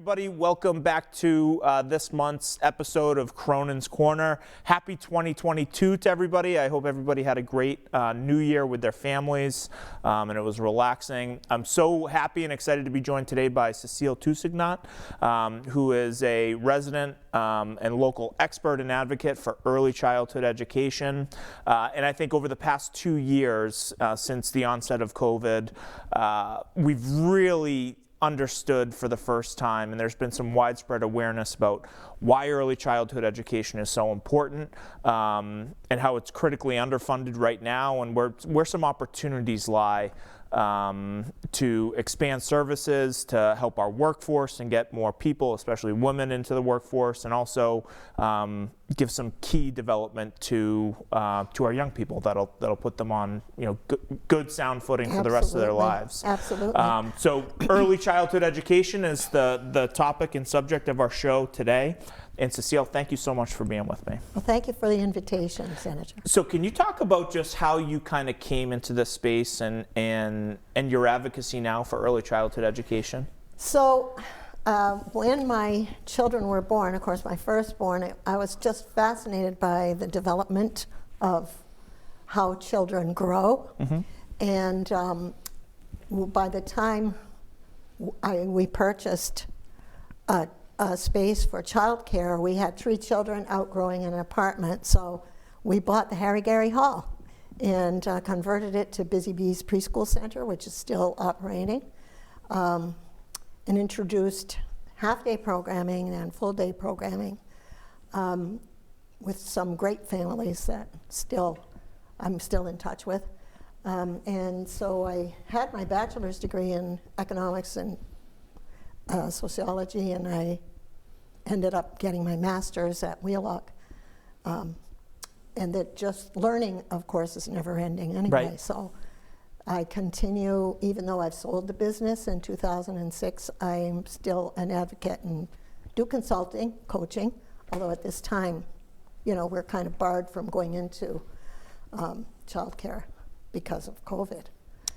everybody. Welcome back to this month's episode of Cronin's Corner. Happy 2022 to everybody. I hope everybody had a great new year with their families and it was relaxing. I'm so happy and excited to be joined today by Cecile Tousignant, who is a resident and local expert and advocate for early childhood education. And I think over the past 2 years, since the onset of COVID, we've really understood for the first time, and there's been some widespread awareness about why early childhood education is so important and how it's critically underfunded right now, and where some opportunities lie to expand services, to help our workforce and get more people, especially women, into the workforce, and also give some key development to our young people that'll put them on good sound footing for the rest of their lives. Absolutely. So early childhood education is the topic and subject of our show today. And Cecile, thank you so much for being with me. Well, thank you for the invitation, Senator. So can you talk about just how you kind of came into this space and your advocacy now for early childhood education? So when my children were born, of course my firstborn, I was just fascinated by the development of how children grow. Mm-hmm. And by the time we purchased a space for childcare, we had 3 children outgrowing an apartment, so we bought the Harry Gary Hall and converted it to Busy Bees Preschool Center, which is still operating, and introduced half-day programming and full-day programming with some great families that I'm still in touch with. And so I had my bachelor's degree in economics and sociology, and I ended up getting my master's at Wheelock. And that just learning, of course, is never ending anyway. Right. So I continue, even though I've sold the business in 2006, I'm still an advocate and do consulting, coaching, although at this time, we're kind of barred from going into childcare because of COVID.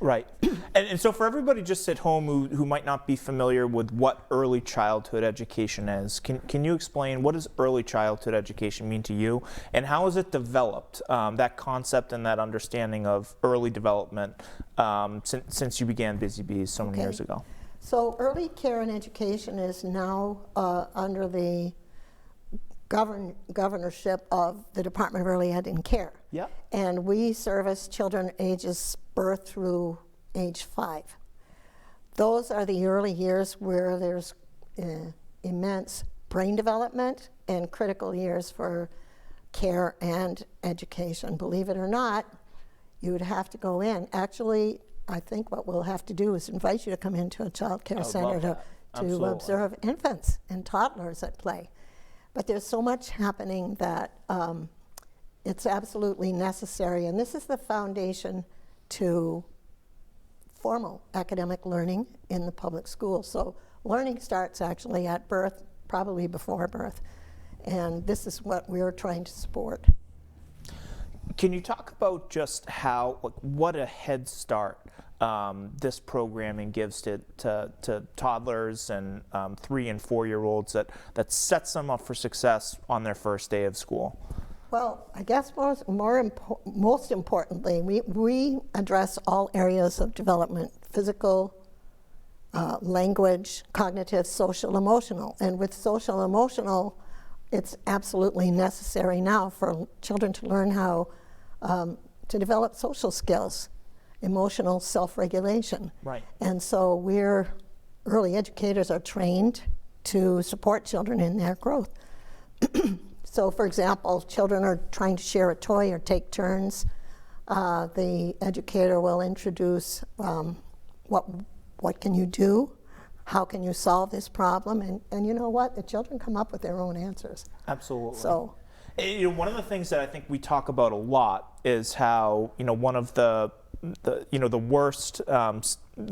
Right. And so for everybody just at home who might not be familiar with what early childhood education is, can you explain what does early childhood education mean to you, and how has it developed, that concept and that understanding of early development since you began Busy Bees so many years ago? So early care and education is now under the governorship of the Department of Early Ed and Care. Yeah. And we service children ages birth through age 5. Those are the early years where there's immense brain development and critical years for care and education. Believe it or not, you would have to go in. Actually, I think what we'll have to do is invite you to come into a child care center to observe infants and toddlers at play. But there's so much happening that it's absolutely necessary, and this is the foundation to formal academic learning in the public schools. So learning starts actually at birth, probably before birth, and this is what we're trying to support. Can you talk about just what a head start this programming gives to toddlers and 3- and 4-year-olds that sets them up for success on their first day of school? Well, I guess most importantly, we address all areas of development: physical, language, cognitive, social, emotional. And with social emotional, it's absolutely necessary now for children to learn how to develop social skills, emotional self-regulation. Right. And so early educators are trained to support children in their growth. So, for example, children are trying to share a toy or take turns. The educator will introduce what can you do? How can you solve this problem? And you know what? The children come up with their own answers. Absolutely. So, one of the things that I think we talk about a lot is how one of the worst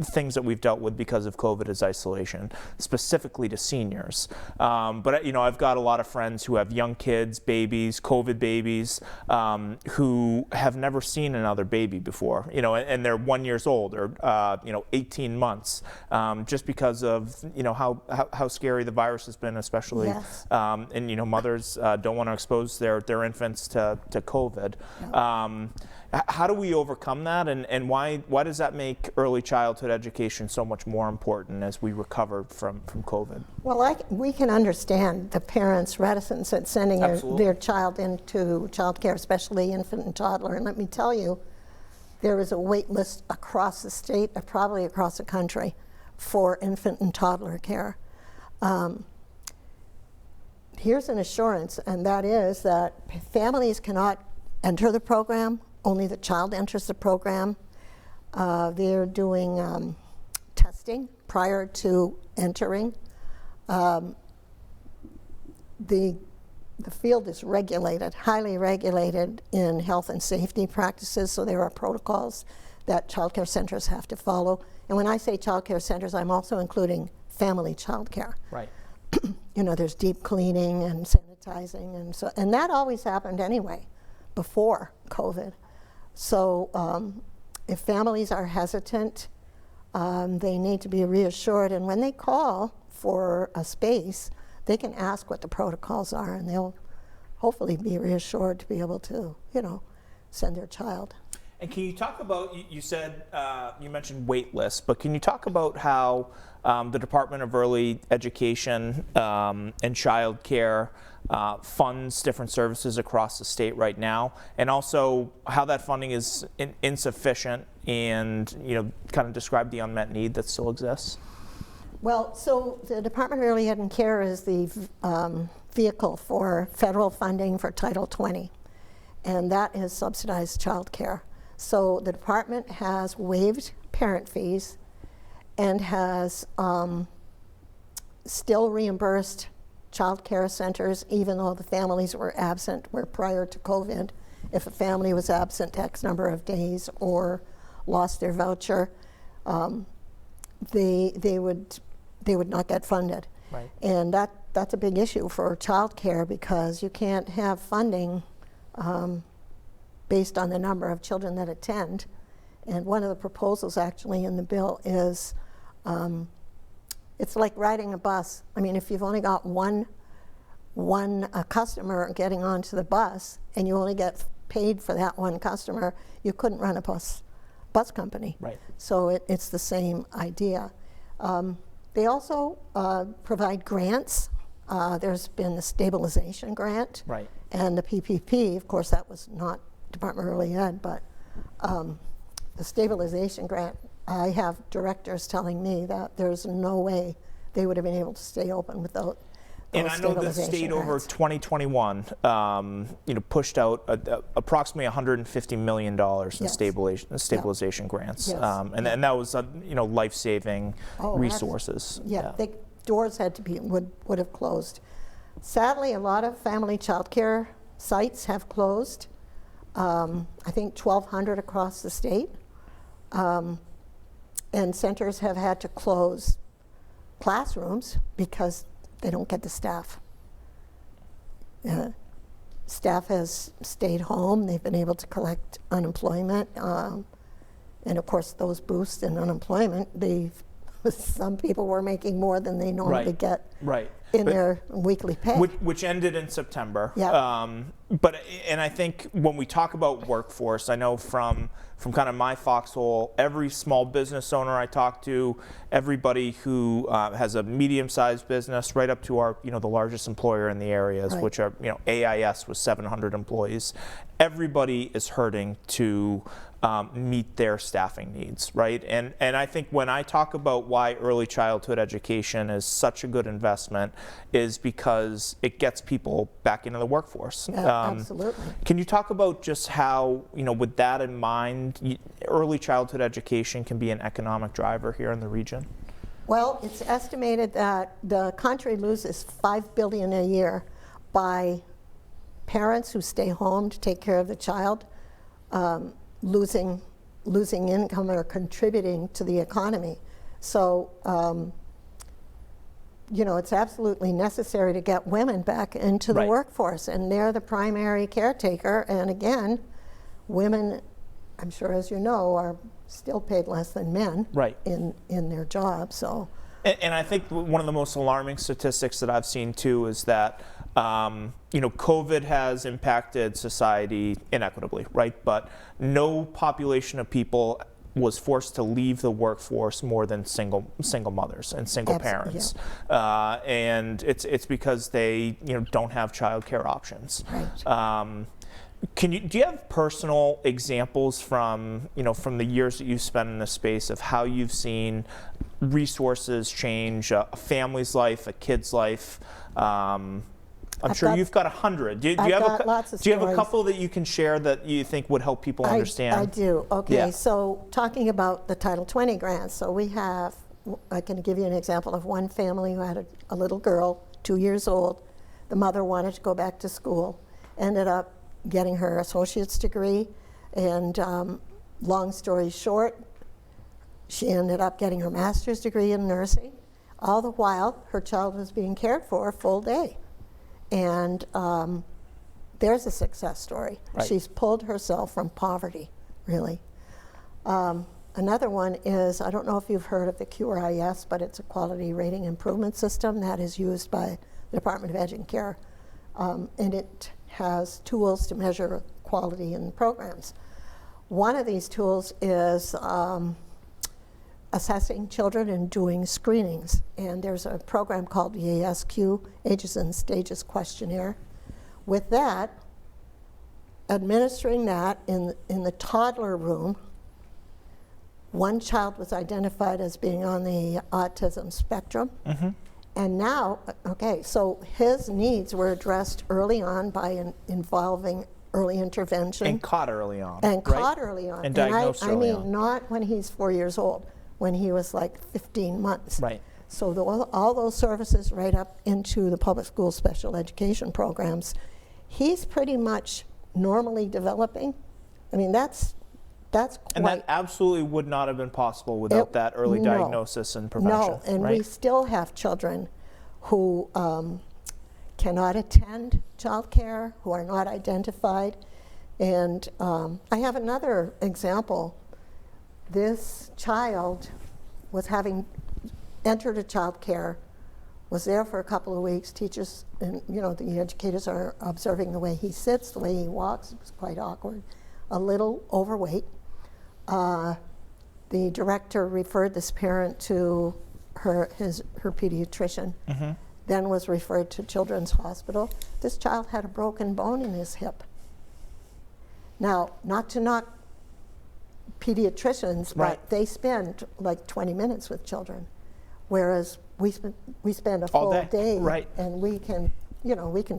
things that we've dealt with because of COVID is isolation, specifically to seniors. But I've got a lot of friends who have young kids, babies, COVID babies, who have never seen another baby before, and they're 1 year old or 18 months, just because of how scary the virus has been, especially, Yes. and mothers don't want to expose their infants to COVID. Yeah. How do we overcome that, and why does that make early childhood education so much more important as we recover from COVID? Well, we can understand the parents' reticence at sending their child into child care, especially infant and toddler. And let me tell you, there is a wait list across the state, probably across the country, for infant and toddler care. Here's an assurance, and that is that families cannot enter the program. Only the child enters the program. They're doing testing prior to entering. The field is regulated, highly regulated in health and safety practices, so there are protocols that child care centers have to follow. And when I say child care centers, I'm also including family child care. Right. There's deep cleaning and sanitizing, and that always happened anyway before COVID. So if families are hesitant, they need to be reassured, and when they call for a space, they can ask what the protocols are, and they'll hopefully be reassured to be able to, send their child. And can you talk about, you said, you mentioned wait lists, but can you talk about how the Department of Early Education and Child Care funds different services across the state right now, and also how that funding is insufficient, and kind of describe the unmet need that still exists? Well, so the Department of Early Ed and Care is the vehicle for federal funding for Title 20, and that is subsidized child care. So the department has waived parent fees and has still reimbursed child care centers, even though the families were absent, were prior to COVID. If a family was absent X number of days or lost their voucher, they would not get funded. Right. And that's a big issue for child care, because you can't have funding based on the number of children that attend. And one of the proposals actually in the bill is, it's like riding a bus. I mean, if you've only got one customer getting onto the bus, and you only get paid for that one customer, you couldn't run a bus company. Right. So it's the same idea. They also provide grants. There's been the Stabilization Grant. Right. And the PPP. Of course, that was not Department of Early Ed, but the Stabilization Grant, I have directors telling me that there's no way they would have been able to stay open without those And I know the state over 2021, pushed out approximately $150 million in stabilization grants, Yes. and that was life-saving resources. Doors had to be would have closed. Sadly, a lot of family child care sites have closed. I think 1,200 across the state, and centers have had to close classrooms because they don't get the staff. Staff has stayed home. They've been able to collect unemployment, and of course those boosts in unemployment, some people were making more than they normally get in their weekly pay. Which ended in September. Yeah. And I think when we talk about workforce, I know from kind of my foxhole, every small business owner I talk to, everybody who has a medium-sized business, right up to our the largest employer in the areas, which are AIS with 700 employees. Everybody is hurting to meet their staffing needs, right? And I think when I talk about why early childhood education is such a good investment is because it gets people back into the workforce. Absolutely. Can you talk about just how, with that in mind, early childhood education can be an economic driver here in the region? Well, it's estimated that the country loses $5 billion a year by parents who stay home to take care of the child, losing losing income or contributing to the economy. So, you know, it's absolutely necessary to get women back into the Right. workforce, and they're the primary caretaker. And again, women, I'm sure as you know, are still paid less than men Right. in their jobs. So, And I think one of the most alarming statistics that I've seen too is that, you know, COVID has impacted society inequitably, right? But no population of people was forced to leave the workforce more than single mothers and single parents, and it's because they, you know, don't have childcare options. right. Do you have personal examples from, you know, from the years that you've spent in this space of how you've seen resources change a family's life, a kid's life? I'm sure you've got 100. Do you have a couple that you can share that you think would help people understand? I do. Okay, Yeah. so talking about the Title 20 grants, so we have, I can give you an example of one family who had a little girl, 2 years old. The mother wanted to go back to school, ended up getting her associate's degree, and long story short, she ended up getting her master's degree in nursing. All the while, her child was being cared for a full day. And there's a success story. Right. She's pulled herself from poverty, really. Another one is, I don't know if you've heard of the QRIS, but it's a quality rating improvement system that is used by the Department of Ed and Care. And it has tools to measure quality in programs. One of these tools is assessing children and doing screenings. And there's a program called the ASQ, Ages and Stages Questionnaire. With that, administering that in the toddler room, one child was identified as being on the autism spectrum. Mm-hmm. And now, okay, so his needs were addressed early on by involving early intervention. And caught early on. And right? caught early on. And diagnosed early on. I mean, not when he's 4 years old, when he was like 15 months. Right. So all those services right up into the public school special education programs, he's pretty much normally developing. I mean, that's quite... And that absolutely would not have been possible without that early diagnosis and prevention. No, and right? we still have children who cannot attend childcare, who are not identified. And I have another example. This child was having entered a childcare, was there for a couple of weeks. Teachers and the educators are observing the way he sits, the way he walks. It was quite awkward. A little overweight. The director referred this parent to her pediatrician, mm-hmm. then was referred to Children's Hospital. This child had a broken bone in his hip. Now, not to knock pediatricians, right. but they spend like 20 minutes with children, whereas we spend a full day, right. and we can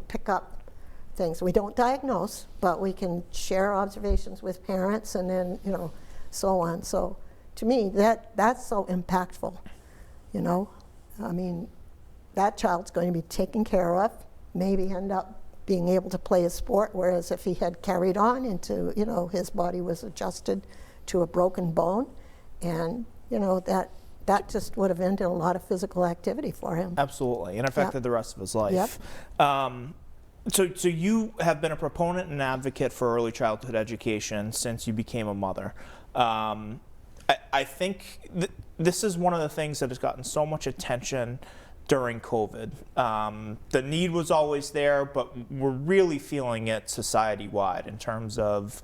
pick up things. We don't diagnose, but we can share observations with parents, and then so on. So to me, that's so impactful. I mean, that child's going to be taken care of, maybe end up being able to play a sport, whereas if he had carried on into, his body was adjusted to a broken bone, and that just would have ended a lot of physical activity for him. Absolutely, and affected the rest of his life. Yep. So you have been a proponent and advocate for early childhood education since you became a mother. I think this is one of the things that has gotten so much attention during COVID. The need was always there, but we're really feeling it society-wide in terms of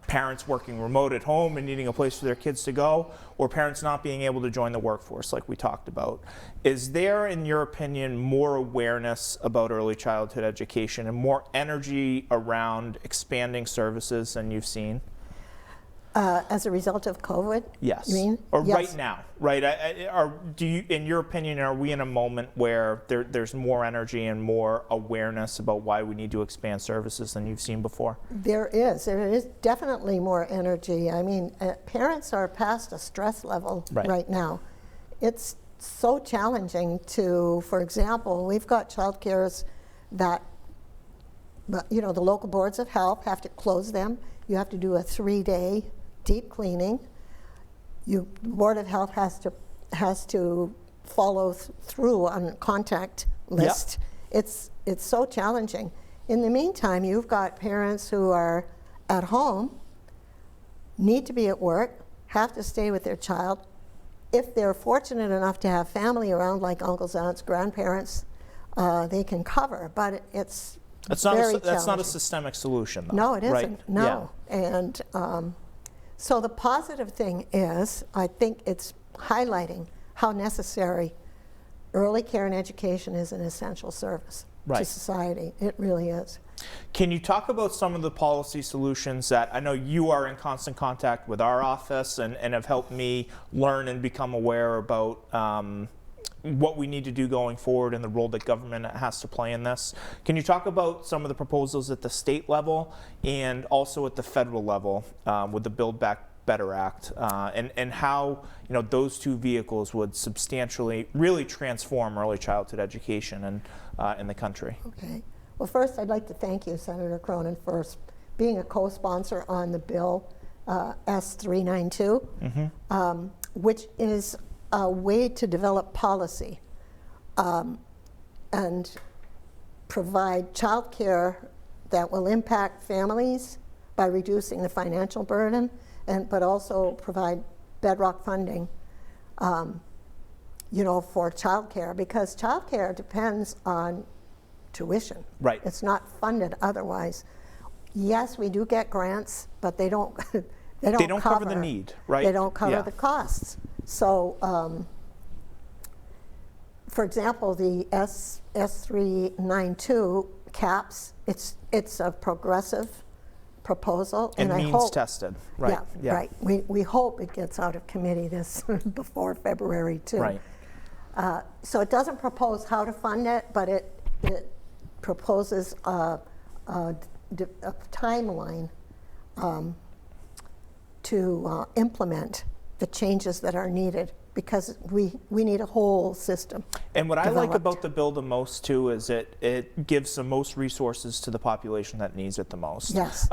parents working remote at home and needing a place for their kids to go, or parents not being able to join the workforce like we talked about. Is there, in your opinion, more awareness about early childhood education and more energy around expanding services than you've seen? As a result of COVID? Yes. You mean? Or yes. right now, right? Do you, in your opinion, are we in a moment where there's more energy and more awareness about why we need to expand services than you've seen before? There is definitely more energy. I mean, parents are past a stress level right now. It's so challenging to, for example, we've got child cares that, the local boards of health have to close them. You have to do a 3-day deep cleaning. Board of Health has to follow through on a contact list. Yep. It's so challenging. In the meantime, you've got parents who are at home, need to be at work, have to stay with their child. If they're fortunate enough to have family around, like uncles, aunts, grandparents, they can cover, but it's very that's not a systemic solution, though. No, it isn't. Right? No. Yeah. And so the positive thing is, I think it's highlighting how necessary early care and education is an essential service to society. It really is. Can you talk about some of the policy solutions that I know you are in constant contact with our office and have helped me learn and become aware about what we need to do going forward and the role that government has to play in this? Can you talk about some of the proposals at the state level and also at the federal level with the Build Back Better Act and how those two vehicles would substantially really transform early childhood education in the country? Okay. Well, first, I'd like to thank you, Senator Cronin, for being a co-sponsor on the bill S392, which is a way to develop policy and provide child care that will impact families by reducing the financial burden, but also provide bedrock funding for child care, because child care depends on tuition. Right. It's not funded otherwise. Yes, we do get grants, but they don't cover the need, right? They don't cover the costs. So, for example, the S392 caps, it's a progressive proposal, and I means hope tested, right? Yeah, right. We hope it gets out of committee this before February too. Right. So it doesn't propose how to fund it, but it proposes a timeline to implement the changes that are needed, because we need a whole system. And what developed. I like about the bill the most too is it gives the most resources to the population that needs it the most. Yes.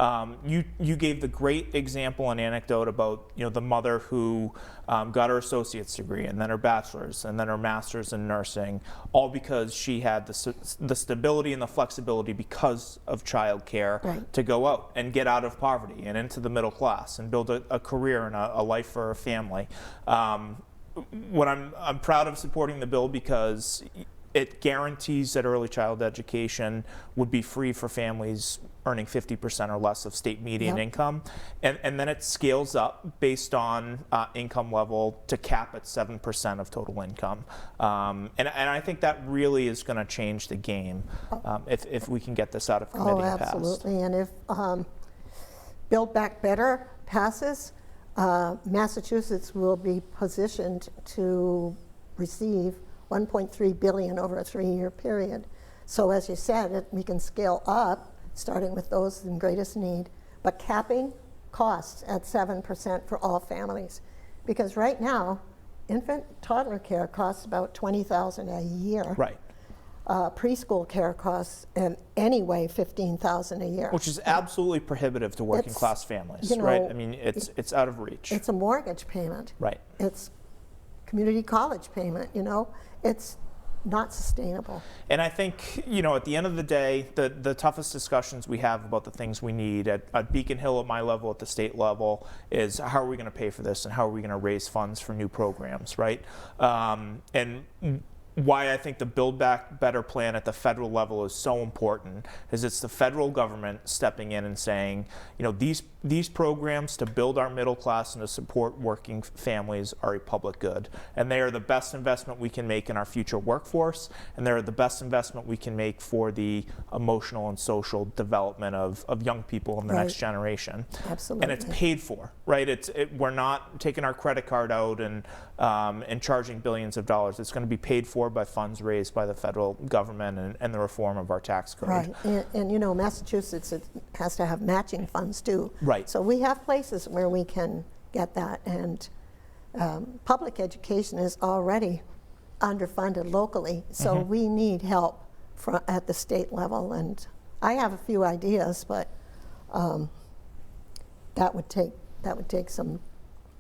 You gave the great example and anecdote about the mother who got her associate's degree and then her bachelor's and then her master's in nursing, all because she had the stability and the flexibility because of childcare to go out and get out of poverty and into the middle class and build a career and a life for her family. What I'm proud of supporting the bill because it guarantees that early child education would be free for families earning 50% or less of state median income, and then it scales up based on income level to cap at 7% of total income, and I think that really is going to change the game if we can get this out of committee and passed. Absolutely, and if Build Back Better passes, Massachusetts will be positioned to receive $1.3 billion over a 3-year period. So as you said, we can scale up, starting with those in greatest need, but capping costs at 7% for all families. Because right now, infant toddler care costs about $20,000 a year. Right. Preschool care costs anyway $15,000 a year, which is absolutely prohibitive to working class families, right? I mean, it's out of reach. It's a mortgage payment, right? It's community college payment. It's not sustainable. And I think at the end of the day, the toughest discussions we have about the things we need at Beacon Hill, at my level, at the state level, is how are we going to pay for this and how are we going to raise funds for new programs, right? And why I think the Build Back Better plan at the federal level is so important is it's the federal government stepping in and saying, these programs to build our middle class and to support working families are a public good. And they are the best investment we can make in our future workforce, and they're the best investment we can make for the emotional and social development of young people in the next generation. Absolutely. And it's paid for, right? We're not taking our credit card out and charging billions of dollars. It's going to be paid for by funds raised by the federal government and the reform of our tax code. Right, and Massachusetts has to have matching funds too. Right. So we have places where we can get that, and public education is already underfunded locally, so we need help at the state level. And I have a few ideas, but that would take that would take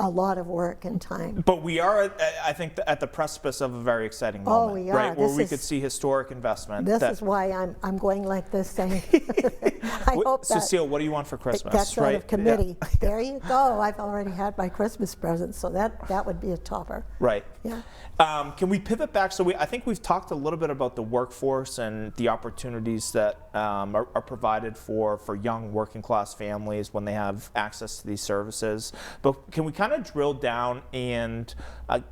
a lot of work and time. But we are, I think, at the precipice of a very exciting moment, we are. right? Where This we is- could see historic investment. This is why I'm going like this, saying, I hope that Cecile, what do you want for Christmas? that's out right? of committee. There you go. I've already had my Christmas present, so that would be a topper. Right. Yeah. Can we pivot back? So I think we've talked a little bit about the workforce and the opportunities that are provided for young working class families when they have access to these services. But can we kind of drill down and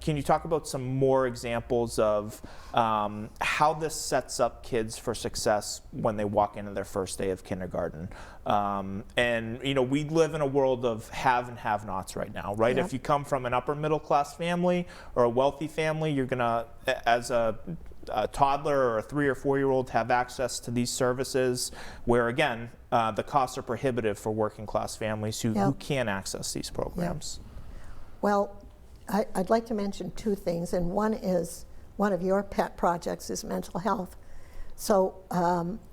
can you talk about some more examples of how this sets up kids for success when they walk into their first day of kindergarten? And we live in a world of have and have-nots right now, right? Yep. If you come from an upper middle class family or a wealthy family, you're gonna, as a toddler or a 3 or 4 year old, have access to these services where, again, the costs are prohibitive for working class families who can't access these programs. Well, I'd like to mention two things, and one is one of your pet projects is mental health. So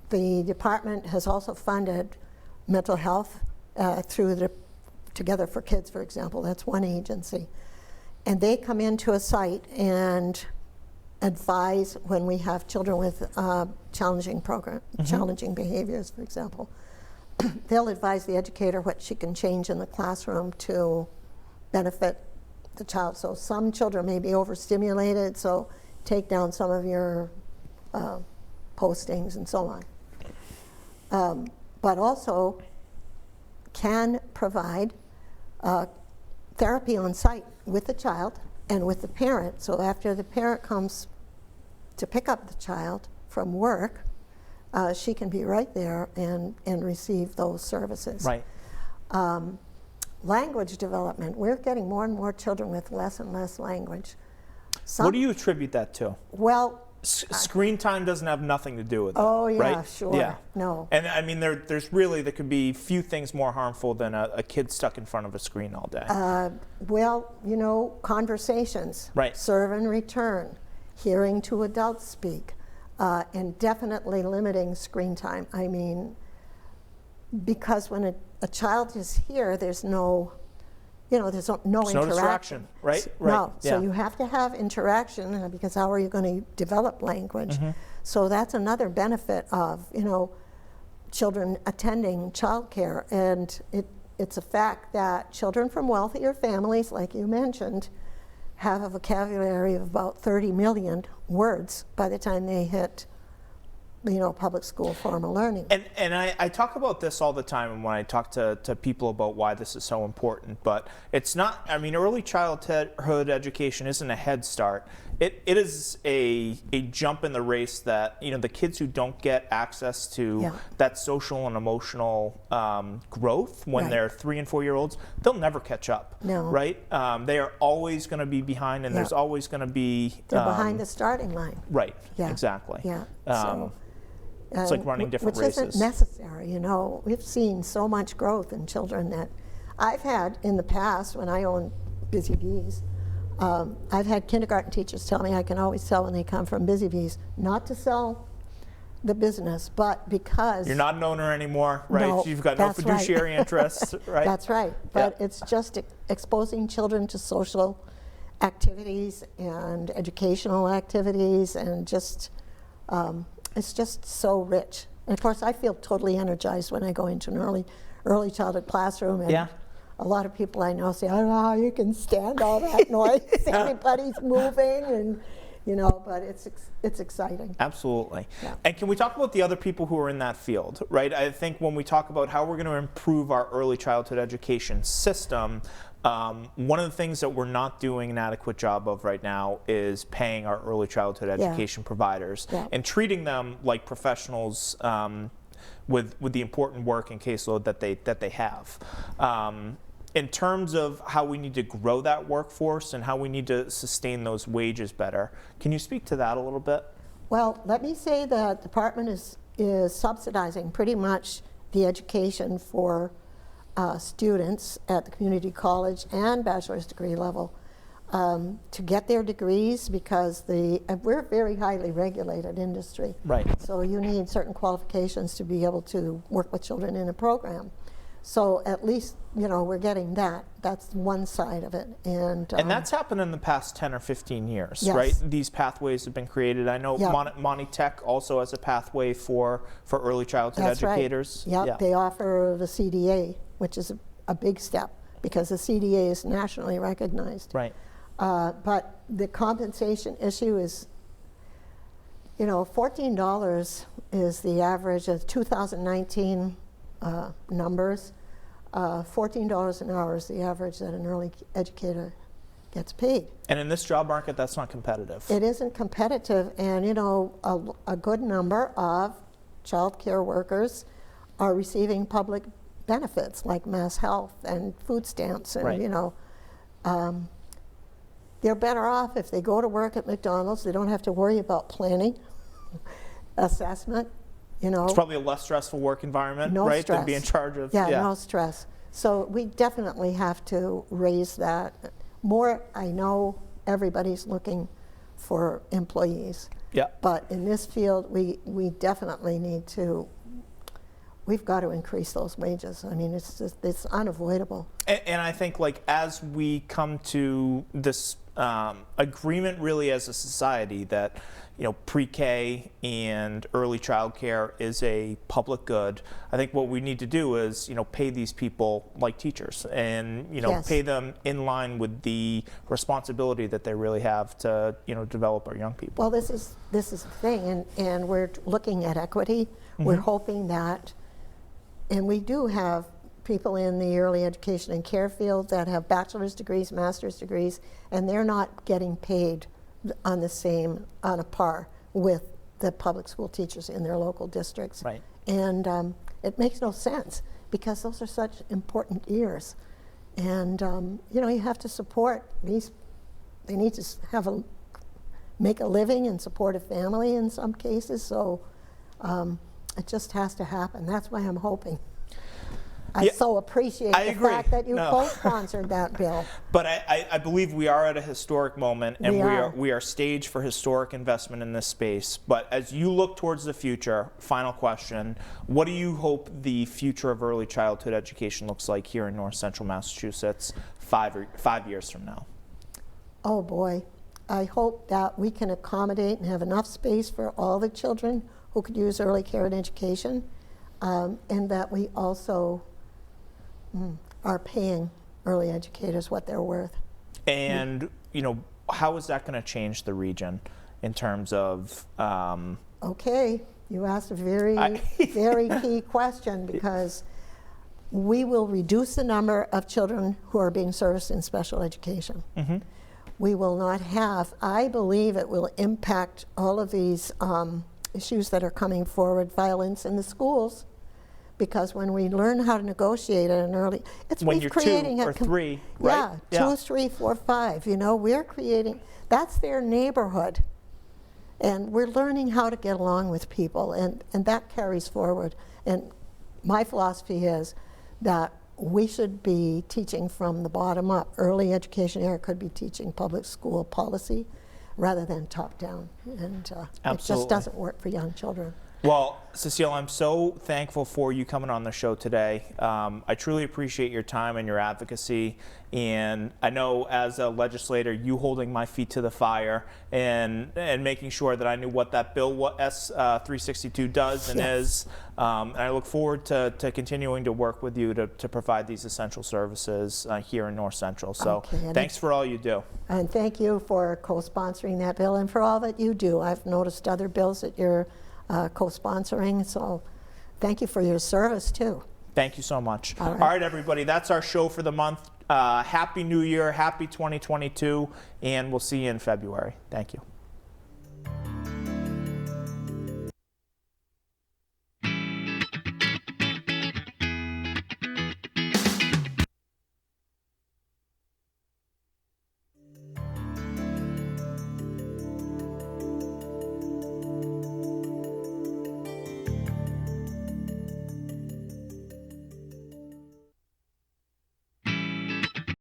the department has also funded mental health through the Together for Kids, for example. That's one agency. And they come into a site and advise when we have children with challenging behaviors, for example. They'll advise the educator what she can change in the classroom to benefit the child. So some children may be overstimulated, so take down some of your postings and so on. But also can provide therapy on site with the child and with the parent. So after the parent comes to pick up the child from work, she can be right there and receive those services. Right. Language development. We're getting more and more children with less and less language. What do you attribute that to? Well, screen time doesn't have nothing to do with it. Oh, yeah, right? sure. Yeah. No. And I mean, there could be few things more harmful than a kid stuck in front of a screen all day. Well, conversations. Right. Serve and return. Hearing to adults speak. And definitely limiting screen time. I mean, because when a child is here, there's no interaction. Right? No, Yeah. so you have to have interaction because how are you going to develop language? So that's another benefit of, children attending childcare. And it's a fact that children from wealthier families, like you mentioned, have a vocabulary of about 30 million words by the time they hit public school formal learning. And I talk about this all the time when I talk to people about why this is so important, but it's not, early childhood education isn't a head start. It is a jump in the race that, the kids who don't get access to that social and emotional growth when they're 3 and 4 year olds, they'll never catch up. No. Right? They are always going to be behind, and there's always going to be... They're behind the starting line. Right, Yeah. exactly. Yeah. It's like running different races. Which isn't necessary, We've seen so much growth in children that I've had in the past when I owned Busy Bees. I've had kindergarten teachers tell me I can always tell when they come from Busy Bees, not to sell the business, but because... You're not an owner anymore, right? No, You've got no that's fiduciary right. interests, right? That's right, but it's just exposing children to social activities and educational activities and just... it's just so rich. And of course, I feel totally energized when I go into an early childhood classroom. And a lot of people I know say, I don't know how you can stand all that noise. Everybody's moving, and but it's exciting. Absolutely. Yeah. And can we talk about the other people who are in that field, right? I think when we talk about how we're going to improve our early childhood education system, one of the things that we're not doing an adequate job of right now is paying our early childhood education providers and treating them like professionals with the important work and caseload that they have. In terms of how we need to grow that workforce and how we need to sustain those wages better, can you speak to that a little bit? Well, let me say the department is subsidizing pretty much the education for students at the community college and bachelor's degree level to get their degrees, because we're a very highly regulated industry. Right. So you need certain qualifications to be able to work with children in a program. So at least, we're getting that. That's one side of it. And that's happened in the past 10 or 15 years, yes. right? These pathways have been created. I know Yeah. Monty Tech also has a pathway for early childhood That's educators. Right. Yep. They offer the CDA, which is a big step because the CDA is nationally recognized. Right. But the compensation issue is, $14 is the average of 2019 numbers. $14 an hour is the average that an early educator gets paid. And in this job market, that's not competitive. It isn't competitive, and a good number of child care workers are receiving public benefits like mass health and food stamps, and right. They're better off if they go to work at McDonald's. They don't have to worry about planning, assessment. It's probably a less stressful work environment, no right? Stress. Than be in charge of. Yeah, no stress. So we definitely have to raise that more. I know everybody's looking for employees. Yeah. But in this field, we definitely need to. We've got to increase those wages. I mean, it's unavoidable. And I think, as we come to this agreement, really, as a society, that pre-K and early child care is a public good. I think what we need to do is pay these people like teachers, and yes. pay them in line with the responsibility that they really have to develop our young people. Well, this is the thing, and we're looking at equity. Mm-hmm. We're hoping that. And we do have people in the early education and care field that have bachelor's degrees, master's degrees, and they're not getting paid on a par with the public school teachers in their local districts. Right. And it makes no sense because those are such important years. And you have to support these. They need to make a living and support a family in some cases. So. It just has to happen. That's why I'm hoping. I so appreciate the fact that you co-sponsored that bill. But I believe we are at a historic moment, and we are staged for historic investment in this space. But as you look towards the future, final question, what do you hope the future of early childhood education looks like here in North Central Massachusetts 5 years from now? Oh boy. I hope that we can accommodate and have enough space for all the children who could use early care and education, and that we also are paying early educators what they're worth. And how is that going to change the region in terms of? Okay, you asked a very very key question, because we will reduce the number of children who are being serviced in special education. Mm-hmm. We will not have. I believe it will impact all of these. Issues that are coming forward, violence in the schools, because when we learn how to negotiate at an early, when you're creating 2 or 3, right? Yeah, 2, 3, 4, 5. We're creating. That's their neighborhood, and we're learning how to get along with people, and that carries forward. And my philosophy is that we should be teaching from the bottom up. Early education area could be teaching public school policy, rather than top down, and it just doesn't work for young children. Well, Cecile, I'm so thankful for you coming on the show today. I truly appreciate your time and your advocacy, and I know as a legislator, you holding my feet to the fire and making sure that I knew what that bill S362 does and is. And I look forward to continuing to work with you to provide these essential services here in North Central. So thanks for all you do. And thank you for co-sponsoring that bill and for all that you do. I've noticed other bills that you're co-sponsoring, so thank you for your service too. Thank you so much. All right, everybody, that's our show for the month. Happy New Year, happy 2022, and we'll see you in February. Thank you.